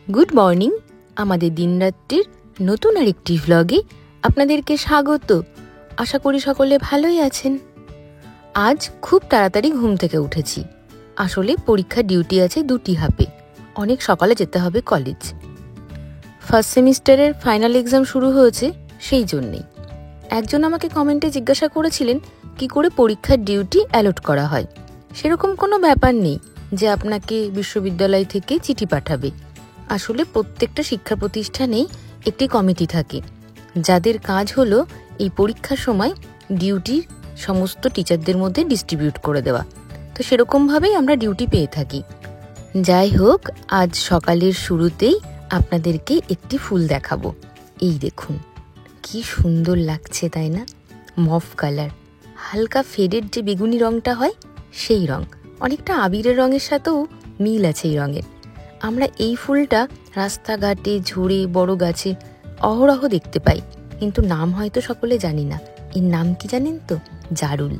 Good morning. আমাদের দিনরাত্রির নতুন আরেকটি ভ্লগে আপনাদেরকে স্বাগত। আশা করি সকলে ভালোই আছেন। আজ খুব তাড়াতাড়ি ঘুম থেকে উঠেছি। আসলে পরীক্ষার ডিউটি আছে 2টি হাফে। অনেক সকালে যেতে হবে কলেজ। ফার্স্ট সেমিস্টারের ফাইনাল এক্সাম শুরু হয়েছে, সেই জন্যেই। একজন আমাকে কমেন্টে জিজ্ঞাসা করেছিলেন কি করে পরীক্ষার ডিউটি অ্যালট করা হয়। সেরকম কোনো ব্যাপার নেই যে আপনাকে বিশ্ববিদ্যালয় থেকে চিঠি পাঠাবে। আসলে প্রত্যেকটা শিক্ষা প্রতিষ্ঠানেই একটি কমিটি থাকে যাদের কাজ হলো এই পরীক্ষার সময় ডিউটি সমস্ত টিচারদের মধ্যে ডিস্ট্রিবিউট করে দেওয়া। তো সেরকমভাবেই আমরা ডিউটি পেয়ে থাকি। যাই হোক, আজ সকালের শুরুতেই আপনাদেরকে একটি ফুল দেখাবো। এই দেখুন, কি সুন্দর লাগছে তাই না? মফ কালার, হালকা ফেডেড যে বেগুনি রঙটা হয় সেই রং, অনেকটা আবিরের রঙের সাথেও মিল আছে এই রঙের। আমরা এই ফুলটা রাস্তাঘাটে, ঝোড়ে, বড় গাছে অহরহ দেখতে পাই, কিন্তু নাম হয়তো সকলে জানি না। এর নাম কি জানেন তো? জারুল।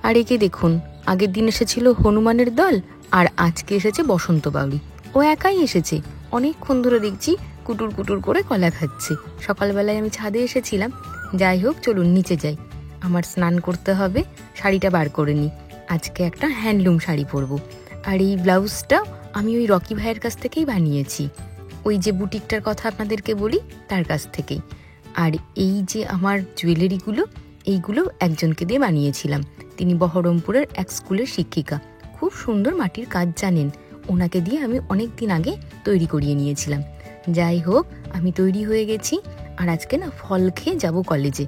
আর একে দেখুন, আগের দিন এসেছিল হনুমানের দল, আর আজকে এসেছে বসন্ত বাউরি। ও একাই এসেছে, অনেকক্ষণ ধরে দেখছি কুটুর কুটুর করে কলা খাচ্ছে। সকালবেলায় আমি ছাদে এসেছিলাম। যাই হোক, চলুন নিচে যাই। আমার স্নান করতে হবে, শাড়িটা বার করে নিই। আজকে একটা হ্যান্ডলুম শাড়ি পরবো। আর এই ব্লাউজটা আমি ওই রকি ভাইয়ের কাছ থেকেই বানিয়েছি, ওই যে বুটিকটার কথা আপনাদেরকে বলি তার কাছ থেকেই। আর এই যে আমার জুয়েলারিগুলো, এইগুলো একজনকে দিয়ে বানিয়েছিলাম। তিনি বহরমপুরের এক স্কুলের শিক্ষিকা, খুব সুন্দর মাটির কাজ জানেন। ওনাকে দিয়ে আমি অনেক দিন আগে তৈরি করিয়ে নিয়েছিলাম। যাই হোক, আমি তৈরি হয়ে গেছি। আর আজকে না ফল খেয়ে যাব কলেজে।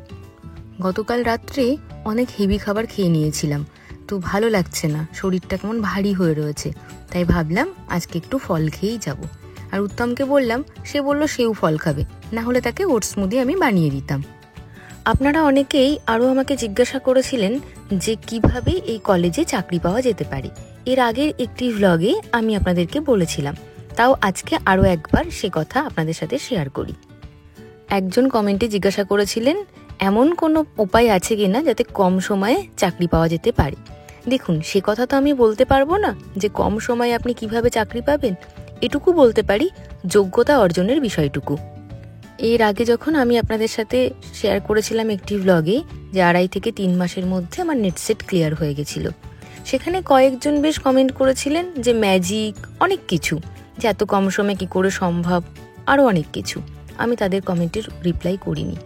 গতকাল রাত্রে অনেক হেভি খাবার খেয়ে নিয়েছিলাম, তো ভালো লাগছে না, শরীরটা কেমন ভারী হয়ে রয়েছে। তাই ভাবলাম আজকে একটু ফল খেয়েই যাব। আর উত্তমকে বললাম, সে বলল সেও ফল খাবে, না হলে তাকে ওটস স্মুদি আমি বানিয়ে দিতাম। আপনারা অনেকেই আরও আমাকে জিজ্ঞাসা করেছিলেন যে কিভাবে এই কলেজে চাকরি পাওয়া যেতে পারে। এর আগের একটি ভ্লগে আমি আপনাদেরকে বলেছিলাম, তাও আজকে আরও একবার সে কথা আপনাদের সাথে শেয়ার করি। একজন কমেন্টে জিজ্ঞাসা করেছিলেন এমন কোনো উপায় আছে কিনা যাতে কম সময়ে চাকরি পাওয়া যেতে পারে। দেখুন, সে কথা তো আমি বলতে পারবো না যে কম সময়ে আপনি কিভাবে চাকরি পাবেন। এটুকু বলতে পারি যোগ্যতা অর্জনের বিষয়টুকু। এর আগে যখন আমি আপনাদের সাথে শেয়ার করেছিলাম একটি ভ্লগে যে 2.5 থেকে 3 মাসের মধ্যে আমার নেট সেট ক্লিয়ার হয়ে গেছিল, সেখানে কয়েকজন বেশ কমেন্ট করেছিলেন যে ম্যাজিক, অনেক কিছু, যে এত কম সময়ে কি করে সম্ভব, আরও অনেক কিছু। আমি তাদের কমেন্টের রিপ্লাই করিনি।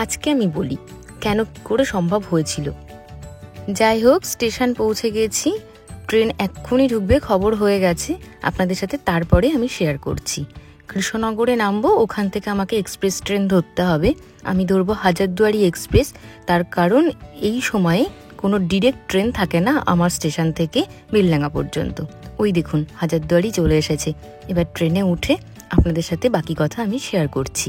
আজকে আমি বলি কেন কি করে সম্ভব হয়েছিল। যাই হোক, স্টেশন পৌঁছে গেছি, ট্রেন এক্ষুনি ঢুকবে খবর হয়ে গেছে। আপনাদের সাথে তারপরে আমি শেয়ার করছি। কৃষ্ণনগরে নামবো, ওখান থেকে আমাকে এক্সপ্রেস ট্রেন ধরতে হবে। আমি ধরবো হাজারদুয়ারি এক্সপ্রেস, তার কারণ এই সময়ে কোনো ডিরেক্ট ট্রেন থাকে না আমার স্টেশন থেকে বেলডাঙ্গা পর্যন্ত। ওই দেখুন হাজারদুয়ারি চলে এসেছে। এবার ট্রেনে উঠে আপনাদের সাথে বাকি কথা আমি শেয়ার করছি।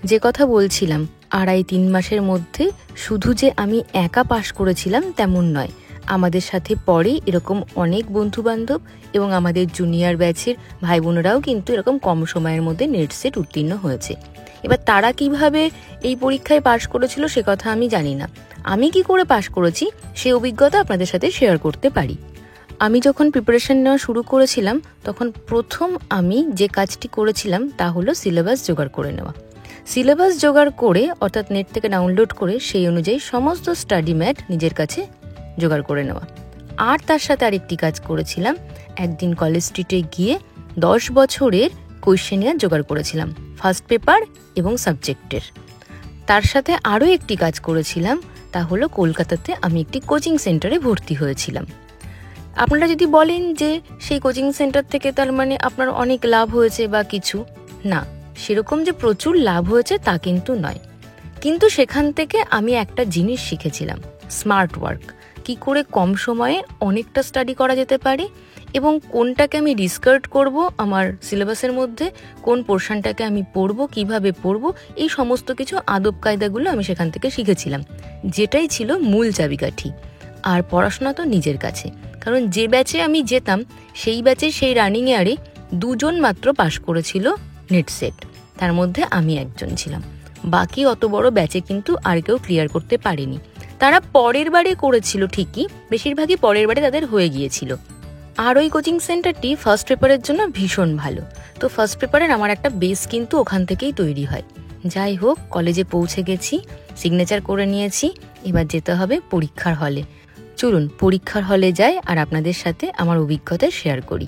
যে কথা বলছিলাম, 2.5-3 মাসের মধ্যে শুধু যে আমি একা পাশ করেছিলাম তেমন নয়, আমাদের সাথে পরে এরকম অনেক বন্ধুবান্ধব এবং আমাদের জুনিয়র ব্যাচের ভাই বোনেরাও কিন্তু এরকম কম সময়ের মধ্যে নেট সেট উত্তীর্ণ হয়েছে। এবার তারা কিভাবে এই পরীক্ষায় পাশ করেছিল সে কথা আমি জানি না। আমি কি করে পাশ করেছি সে অভিজ্ঞতা আপনাদের সাথে শেয়ার করতে পারি। আমি যখন প্রিপারেশন নেওয়া শুরু করেছিলাম, তখন প্রথম আমি যে কাজটি করেছিলাম তা হলো সিলেবাস জোগাড় করে নেওয়া। সিলেবাস জোগাড় করে, অর্থাৎ নেট থেকে ডাউনলোড করে সেই অনুযায়ী সমস্ত স্টাডি ম্যাট নিজের কাছে জোগাড় করে নেওয়া। আর তার সাথে আরেকটি কাজ করেছিলাম, একদিন কলেজ স্ট্রিটে গিয়ে 10 বছরের কোয়েশ্চেনিয়ার জোগাড় করেছিলাম, ফার্স্ট পেপার এবং সাবজেক্টের। তার সাথে আরও একটি কাজ করেছিলাম, তা হলো কলকাতাতে আমি একটি কোচিং সেন্টারে ভর্তি হয়েছিলাম। আপনারা যদি বলেন যে সেই কোচিং সেন্টার থেকে তার মানে আপনার অনেক লাভ হয়েছে বা কিছু, না, সেরকম যে প্রচুর লাভ হয়েছে তা কিন্তু নয়। কিন্তু সেখান থেকে আমি একটা জিনিস শিখেছিলাম, স্মার্ট ওয়ার্ক, কি করে কম সময়ে অনেকটা স্টাডি করা যেতে পারে এবং কোনটাকে আমি ডিসকার্ড করব আমার সিলেবাসের মধ্যে, কোন পোর্শনটাকে আমি পড়বো, কিভাবে পড়বো, এই সমস্ত কিছু আদব কায়দাগুলো আমি সেখান থেকে শিখেছিলাম, যেটাই ছিল মূল চাবিকাঠি। আর পড়াশোনা তো নিজের কাছে, কারণ যে ব্যাচে আমি যেতাম সেই ব্যাচে সেই রানিং ইয়ারে 2 জন মাত্র পাশ করেছিল নেট সেট, তার মধ্যে আমি একজন ছিলাম। বাকি অত বড় ব্যাচে কিন্তু আর কেউ ক্লিয়ার করতে পারেনি। তারা পরের বারে করেছিল ঠিকই, বেশিরভাগই পরের বারে তাদের হয়ে গিয়েছিল। আর ওই কোচিং সেন্টারটি ফার্স্ট পেপারের জন্য ভীষণ ভালো। তো ফার্স্ট পেপারের আমার একটা বেস কিন্তু ওখান থেকেই তৈরি হয়। যাই হোক, কলেজে পৌঁছে গেছি, সিগনেচার করে নিয়েছি, এবার যেতে হবে পরীক্ষার হলে। চলুন পরীক্ষার হলে যাই আর আপনাদের সাথে আমার অভিজ্ঞতা শেয়ার করি।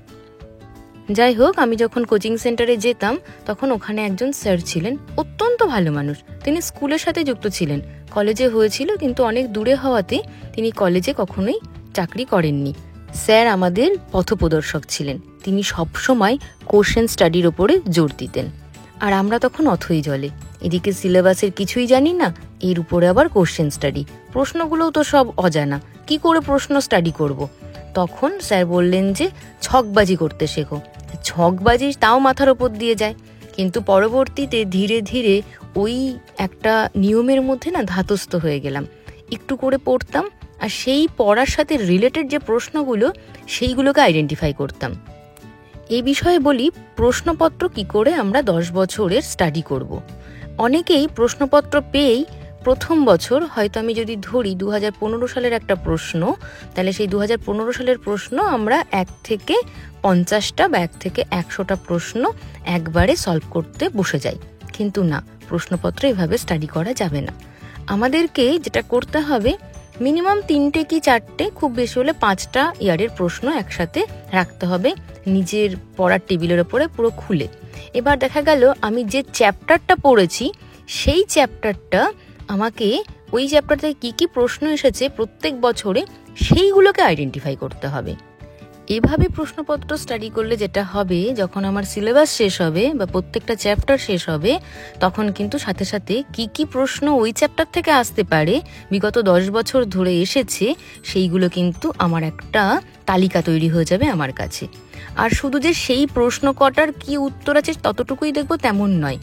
যাই হোক, আমি যখন কোচিং সেন্টারে যেতাম তখন ওখানে একজন স্যার ছিলেন, অত্যন্ত ভালো মানুষ। তিনি স্কুলের সাথে যুক্ত ছিলেন, কলেজে হয়েছিল কিন্তু অনেক দূরে হওয়াতে তিনি কলেজে কখনোই চাকরি করেননি। স্যার আমাদের পথপ্রদর্শক ছিলেন, তিনি সবসময় কোশ্চেন স্টাডির ওপরে জোর দিতেন। আর আমরা তখন অথই জলে, এদিকে সিলেবাসের কিছুই জানি না, এর উপরে আবার কোশ্চেন স্টাডি, প্রশ্নগুলোও তো সব অজানা, কি করে প্রশ্ন স্টাডি করব। তখন স্যার বললেন যে ছকবাজি করতে শেখো। ছকবাজি তাও মাথার ওপর দিয়ে যায়, কিন্তু পরবর্তীতে ধীরে ধীরে ওই একটা নিয়মের মধ্যে না ধাতস্থ হয়ে গেলাম। একটু করে পড়তাম আর সেই পড়ার সাথে রিলেটেড যে প্রশ্নগুলো সেইগুলোকে আইডেন্টিফাই করতাম। এই বিষয়ে বলি, প্রশ্নপত্র কি করে আমরা 10 বছরের স্টাডি করব। অনেকেই প্রশ্নপত্র পেয়েই প্রথম বছর, হয়তো আমি যদি ধরি 2015 সালের একটা প্রশ্ন, তাহলে সেই 2015 সালের প্রশ্ন আমরা 1 থেকে 50টা বা 1 থেকে 100টা প্রশ্ন একবারে সলভ করতে বসে যাই। কিন্তু না, প্রশ্নপত্র এভাবে স্টাডি করা যাবে না। আমাদেরকে যেটা করতে হবে, মিনিমাম 3টে কি 4টে, খুব বেশি হলে 5টা ইয়ারের প্রশ্ন একসাথে রাখতে হবে নিজের পড়ার টেবিলের ওপরে পুরো খুলে। এবার দেখা গেল আমি যে চ্যাপ্টারটা পড়েছি সেই চ্যাপ্টারটা আমাকে, ওই চ্যাপ্টার থেকে কী কী প্রশ্ন এসেছে প্রত্যেক বছরে সেইগুলোকে আইডেন্টিফাই করতে হবে। এভাবে প্রশ্নপত্র স্টাডি করলে যেটা হবে, যখন আমার সিলেবাস শেষ হবে বা প্রত্যেকটা চ্যাপ্টার শেষ হবে, তখন কিন্তু সাথে সাথে কি কি প্রশ্ন ওই চ্যাপ্টার থেকে আসতে পারে, বিগত 10 বছর ধরে এসেছে, সেইগুলো কিন্তু আমার একটা তালিকা তৈরি হয়ে যাবে আমার কাছে। আর শুধু যে সেই প্রশ্ন কটার কি উত্তর আছে ততটুকুই দেখবো তেমন নয়,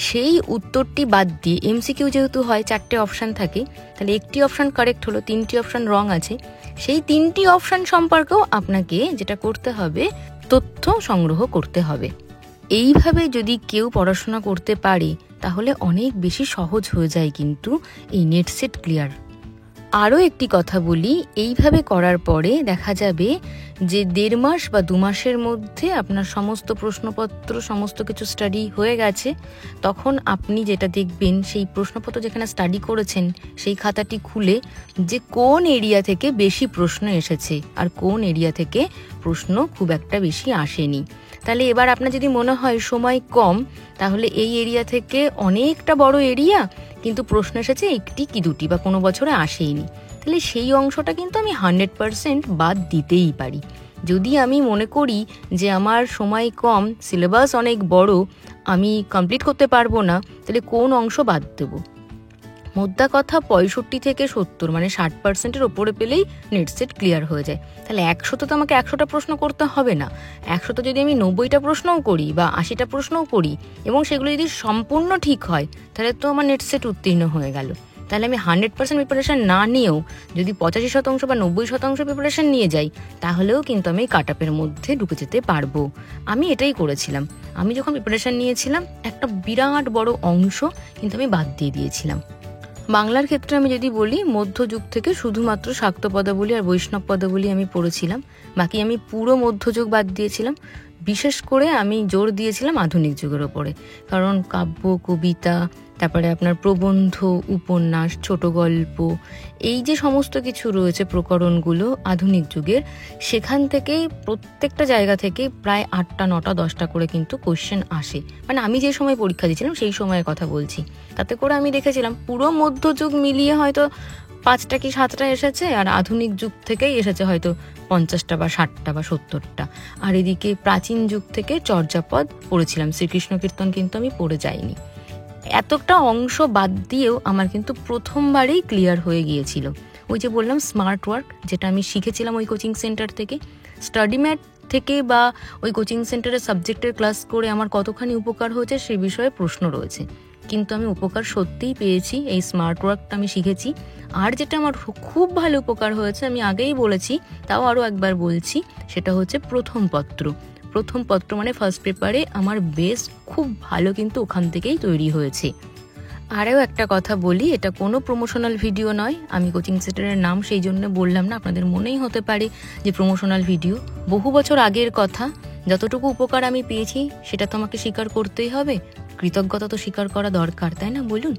সেই উত্তরটি বাদ দিয়ে এমসিকিউ যেহেতু হয় 4টে অপশান থাকে, তাহলে একটি অপশান কারেক্ট হলো, 3টি অপশান রং আছে, সেই 3টি অপশান সম্পর্কেও আপনাকে যেটা করতে হবে, তথ্য সংগ্রহ করতে হবে। এইভাবে যদি কেউ পড়াশোনা করতে পারে তাহলে অনেক বেশি সহজ হয়ে যায় কিন্তু এই নেট সেট ক্লিয়ার। আরও একটি কথা বলি, এইভাবে করার পরে দেখা যাবে যে 1.5 মাস বা 2 মাসের মধ্যে আপনার সমস্ত প্রশ্নপত্র সমস্ত কিছু স্টাডি হয়ে গেছে। তখন আপনি যেটা দেখবেন, সেই প্রশ্নপত্র যেখানে স্টাডি করেছেন সেই খাতাটি খুলে যে কোন এরিয়া থেকে বেশি প্রশ্ন এসেছে আর কোন এরিয়া থেকে প্রশ্ন খুব একটা বেশি আসেনি। তাহলে এবার আপনার যদি মনে হয় সময় কম, তাহলে এই এরিয়া থেকে অনেকটা বড় এরিয়া কিন্তু প্রশ্ন এসেছে 1টি কি 2টি বা কোনো বছরে আসেইনি, তাহলে সেই অংশটা কিন্তু আমি 100% বাদ দিতেই পারি। যদি আমি মনে করি যে আমার সময় কম, সিলেবাস অনেক বড়, আমি কমপ্লিট করতে পারবো না, তাহলে কোন অংশ বাদ দেবো। মোদ্দা কথা 65 থেকে 70 মানে 60%-এর ওপরে পেলেই নেট সেট ক্লিয়ার হয়ে যায়। তাহলে 100তে তো আমাকে 100টা প্রশ্ন করতে হবে না, 100তে যদি আমি 90টা প্রশ্নও করি বা 80টা প্রশ্নও করি এবং সেগুলো যদি সম্পূর্ণ ঠিক হয়, তাহলে তো আমার নেট সেট উত্তীর্ণ হয়ে গেল। তাহলে আমি 100% প্রিপারেশন না নিয়েও যদি 85% বা 90% প্রিপারেশন নিয়ে যাই, তাহলেও কিন্তু আমি কাট আপের মধ্যে ঢুকে যেতে পারবো। আমি এটাই করেছিলাম। আমি যখন প্রিপারেশন নিয়েছিলাম, একটা বিরাট বড় অংশ কিন্তু আমি বাদ দিয়ে দিয়েছিলাম। বাংলার ক্ষেত্রে আমি যদি বলি, মধ্যযুগ থেকে শুধুমাত্র শাক্ত পদাবলী আর বৈষ্ণব পদাবলী আমি পড়েছিলাম, বাকি আমি পুরো মধ্যযুগ বাদ দিয়েছিলাম। বিশেষ করে আমি জোর দিয়েছিলাম আধুনিক যুগের ওপরে, কারণ কাব্য, কবিতা, তারপরে আপনার প্রবন্ধ, উপন্যাস, ছোট গল্প, এই যে সমস্ত কিছু রয়েছে প্রকরণগুলো আধুনিক যুগের, সেখান থেকে প্রত্যেকটা জায়গা থেকে প্রায় 8টা 9টা 10টা করে কিন্তু কোশ্চেন আসে। মানে আমি যে সময় পরীক্ষা দিয়েছিলাম সেই সময়ের কথা বলছি, তাতে করে আমি দেখেছিলাম পুরো মধ্যযুগ মিলিয়ে হয়তো 5টা কি 7টা এসেছে, আর আধুনিক যুগ থেকেই এসেছে হয়তো 50টা বা 60টা বা 70টা। আর এদিকে প্রাচীন যুগ থেকে চর্যাপদ পড়েছিলাম, শ্রীকৃষ্ণ কীর্তন কিন্তু আমি পড়ে যাইনি। এতটা অংশ বাদ দিয়েও আমার কিন্তু প্রথমবারেই ক্লিয়ার হয়ে গিয়েছিল। ওই যে বললাম স্মার্ট ওয়ার্ক, যেটা আমি শিখেছিলাম ওই কোচিং সেন্টার থেকে, স্টাডি ম্যাট থেকে বা ওই কোচিং সেন্টারের সাবজেক্টের ক্লাস করে আমার কতখানি উপকার হয়েছে সে বিষয়ে প্রশ্ন রয়েছে, কিন্তু আমি উপকার সত্যিই পেয়েছি। এই স্মার্ট ওয়ার্কটা আমি শিখেছি। আর যেটা আমার খুব ভালো উপকার হয়েছে, আমি আগেই বলেছি, তাও আরও একবার বলছি, সেটা হচ্ছে প্রথম পত্র মানে ফার্স্ট পেপারে আমার বেস খুব ভালো কিন্তু ওখান থেকেই তৈরি হয়েছে। আরও একটা কথা বলি, এটা কোনো প্রমোশনাল ভিডিও নয়। আমি কোচিং সেন্টারের নাম সেই জন্য বললাম না, আপনাদের মনেই হতে পারে যে প্রমোশনাল ভিডিও। বহু বছর আগের কথা, যতটুকু উপকার আমি পেয়েছি সেটা তো আমাকে স্বীকার করতেই হবে, কৃতজ্ঞতা তো স্বীকার করা দরকার, তাই না বলুন?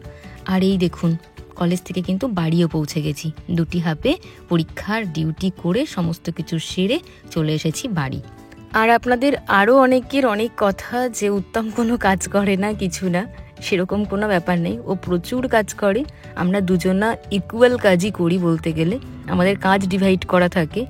আর এই দেখুন, কলেজ থেকে কিন্তু বাড়িও পৌঁছে গেছি। 2টি হাফে পরীক্ষার ডিউটি করে সমস্ত কিছু সেরে চলে এসেছি বাড়ি। আর আপনাদের আরও অনেকের অনেক কথা যে উত্তম কোনো কাজ করে না, কিছু না, সেরকম কোনো ব্যাপার নেই। ও প্রচুর কাজ করে, আমরা দুজনা ইকুয়াল কাজই করি বলতে গেলে, আমাদের কাজ ডিভাইড করা থাকে।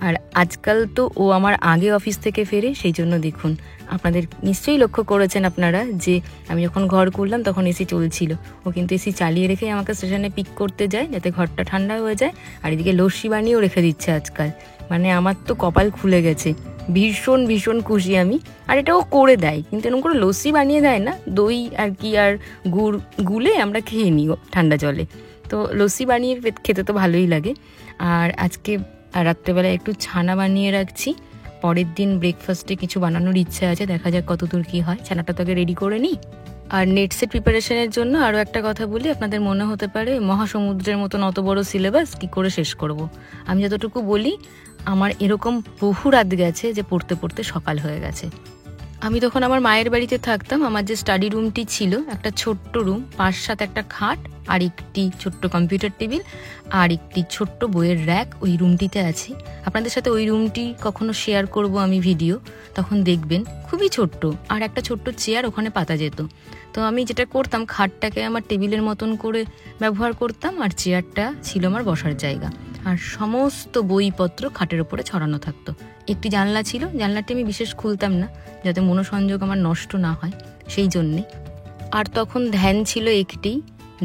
আর আজকাল তো ও আমার আগে অফিস থেকে ফেরে, সেই জন্য দেখুন, আপনাদের নিশ্চয়ই লক্ষ্য করেছেন আপনারা যে আমি যখন ঘর করলাম তখন এসি চলছিল, ও কিন্তু এসি চালিয়ে রেখে আমাকে স্টেশনে পিক করতে যায় যাতে ঘরটা ঠান্ডা হয়ে যায়। আর এদিকে লস্যি বানিয়েও রেখে দিচ্ছে আজকাল। মানে আমার তো কপাল খুলে গেছে, ভীষণ ভীষণ খুশি আমি। আর এটাও করে দেয়, কিন্তু এরকম করে লস্যি বানিয়ে দেয় না, দই আর কি আর গুড় গুলে আমরা খেয়ে নিই ঠান্ডা জলে। তো লস্যি বানিয়ে খেতে তো ভালোই লাগে। আর আজকে রাত্রেবেলায় একটু ছানা বানিয়ে রাখছি, পরের দিন ব্রেকফাস্টে কিছু বানানোর ইচ্ছা আছে, দেখা যাক কতদূর কী হয়। ছানাটা তোকে রেডি করে নিই। আর নেট সেট প্রিপারেশনের জন্য আরও একটা কথা বলি, আপনাদের মনে হতে পারে মহাসমুদ্রের মতন অত বড় সিলেবাস কী করে শেষ করব। আমি যতটুকু বলি, আমার এরকম বহু রাত গেছে যে পড়তে পড়তে সকাল হয়ে গেছে। আমি তখন আমার মায়ের বাড়িতে থাকতাম, আমার যে স্টাডি রুমটি ছিল, একটা ছোট্ট রুম, 5-7 একটা খাট আর একটি ছোট্ট কম্পিউটার টেবিল আর একটি ছোট্ট বইয়ের র্যাক ওই রুমটিতে আছে। আপনাদের সাথে ওই রুমটি কখনো শেয়ার করব আমি ভিডিও, তখন দেখবেন, খুবই ছোট্ট। আর একটা ছোট্ট চেয়ার ওখানে পাতা যেত। তো আমি যেটা করতাম, খাটটাকে আমার টেবিলের মতন করে ব্যবহার করতাম, আর চেয়ারটা ছিল আমার বসার জায়গা। আর সমস্ত বইপত্র খাটের ওপরে ছড়ানো থাকতো। একটি জানলা ছিল, জানলাটি আমি বিশেষ খুলতাম না যাতে মনোসংযোগ আমার নষ্ট না হয়, সেই জন্যে। আর তখন ধ্যান ছিল একটি,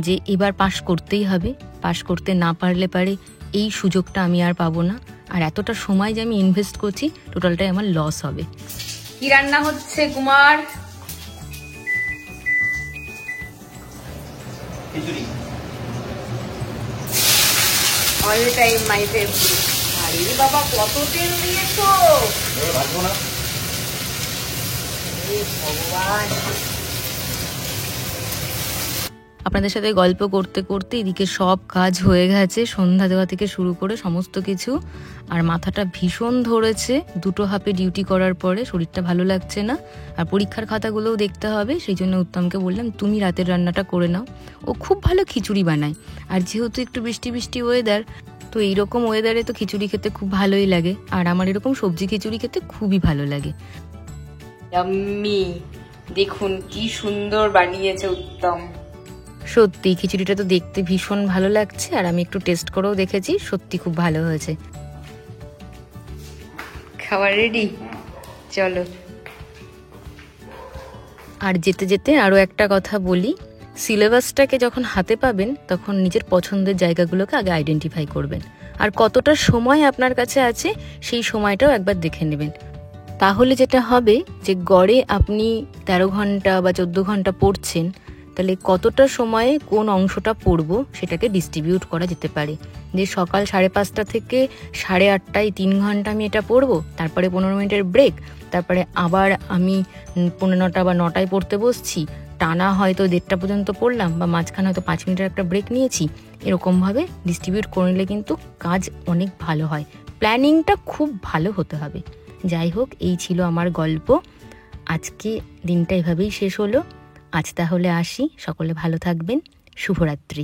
যে এবার পাশ করতেই হবে, পাশ করতে না পারলে পারে এই সুযোগটা আমি আর পাবো না। আর এতটা সময় যে আমি ইনভেস্ট করছি, টোটালটাই আমার লস হবে। কি রান্না হচ্ছে কুমার? খিচুড়ি। All time my favourite. আরে বাবা, কত তেল দিয়েছো! ভাজবো না। ভগবান। আপনাদের সাথে গল্প করতে করতে এদিকে সব কাজ হয়ে গেছে, সন্ধ্যা দেওয়া থেকে শুরু করে সমস্ত কিছু। আর মাথাটা ভীষণ ধরেছে 2টো হাফে ডিউটি করার পরে, শরীরটা ভালো লাগছে না। আর পরীক্ষার খাতাগুলোও দেখতে হবে, সেই জন্য উত্তমকে বললাম তুমি রাতের রান্নাটা করে নাও। ও খুব ভালো খিচুড়ি বানায়, আর যেহেতু একটু বৃষ্টি বৃষ্টি ওয়েদার, তো এইরকম ওয়েদারে তো খিচুড়ি খেতে খুব ভালোই লাগে। আর আমার এরকম সবজি খিচুড়ি খেতে খুবই ভালো লাগে। ইয়াম্মি, দেখুন কি সুন্দর বানিয়েছে উত্তম। সত্যি খিচুড়িটা তো দেখতে ভীষণ ভালো লাগছে, আর আমি একটু টেস্ট করেও দেখেছি, সত্যি খুব ভালো হয়েছে। খাবার রেডি, চলো। আর যেতে যেতে আরও একটা কথা বলি, সিলেবাসটাকে যখন হাতে পাবেন তখন নিজের পছন্দের জায়গাগুলোকে আগে আইডেন্টিফাই করবেন, আর কতটা সময় আপনার কাছে আছে সেই সময়টাও একবার দেখে নেবেন। তাহলে যেটা হবে যে গড়ে আপনি 13 ঘন্টা বা 14 ঘন্টা পড়ছেন, তাহলে কতটা সময়ে কোন অংশটা পড়বো সেটাকে ডিস্ট্রিবিউট করা যেতে পারে। যে সকাল 5:30 থেকে 8:30 3 ঘন্টা আমি এটা পড়বো, তারপরে 15 মিনিটের ব্রেক, তারপরে আবার আমি 9:15 বা 9টায় পড়তে বসছি, টানা হয়তো 1:30 পর্যন্ত পড়লাম, বা মাঝখানে হয়তো 5 মিনিটের একটা ব্রেক নিয়েছি। এরকমভাবে ডিস্ট্রিবিউট করে নিলে কিন্তু কাজ অনেক ভালো হয়। প্ল্যানিংটা খুব ভালো হতে হবে। যাই হোক, এই ছিল আমার গল্প। আজকে দিনটা এভাবেই শেষ হলো। আজ তাহলে আসি, সকলে ভালো থাকবেন, শুভরাত্রি।